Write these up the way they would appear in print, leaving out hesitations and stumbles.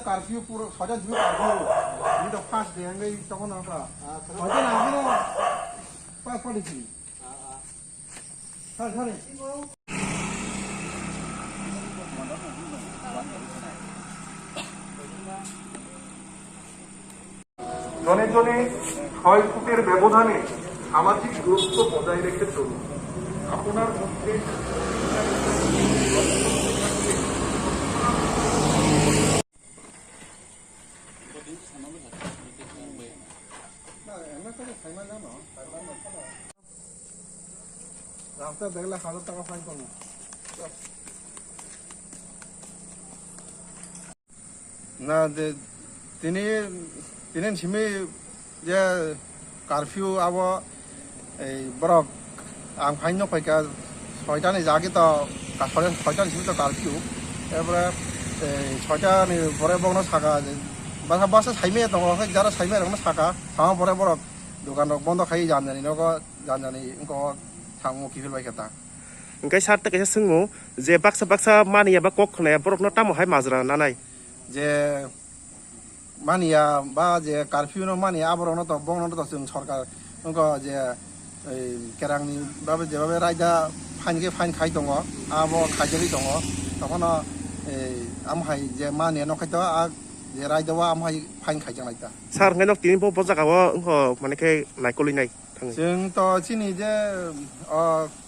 curfew puro saja dulu curfew ini dah pas deh yang ini toko napa saja lagi no pas polisi sorry জনে জনে ক্ষয়ক্ষতির ব্যবধানে সামাজিক দূরত্ব বজায় রেখে চলুন আপনার মধ্যে রাস্তা দেখলে 1000 টাকা ফাইন করবো না তিনি সিমি যে কারফিউ আব এই বরক আং ফাইন নফাইকা 6টানি জাগে তো 6টানি সিমি তো কারফিউ এরপরে 6টানি পরে বগনো সাকা বাসা বাসা সাইমে দङ যারা সাইমে দङ সাকা সামা পরে বরক দোকান বন্ধ খাই জানজানি নগো জানজানি ইনকো थांगो किफिल बायखाता ओंखाय सारता कैसे सोंगो जे बाक्सा मानिया बा कक खनाया बरफनो टामो हाय माजरा नानाय जे मानिया बा जे कर्फ्यू नो मानिया आबरनो तो बंगनो तो जों सरकार उनको जे केरांनि बाबे जेबाबे रायदा फाइन खाय दङ आबो खायजरि दङ तखनो आमहाय जे मानिया नखायतो आ जे रायदावा आमहाय फाइन खायजों लायता सार ओंखाय नक तिनि बजागाव ओंखो मानेखे नाइकलि नाय जों तो चिनि जे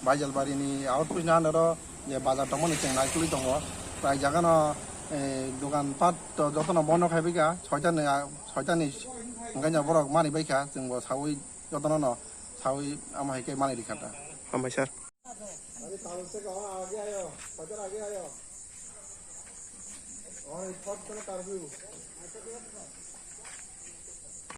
बाइजाल बारिनि आउटपोस्ट नानरो जे बाजार दंमोन जों नाइकलि दङ प्राय जागानो दखान पाट जतन बन्द खायबायगा 6टानि ओंखायनो बरक मानिबायखा जोंबो सावै जतन सावै आमहायके मानिरिखाता हामबाय सार अरे ताल से कहो आगे आयो बजार आगे आयो और स्पॉट पे कर्फ्यू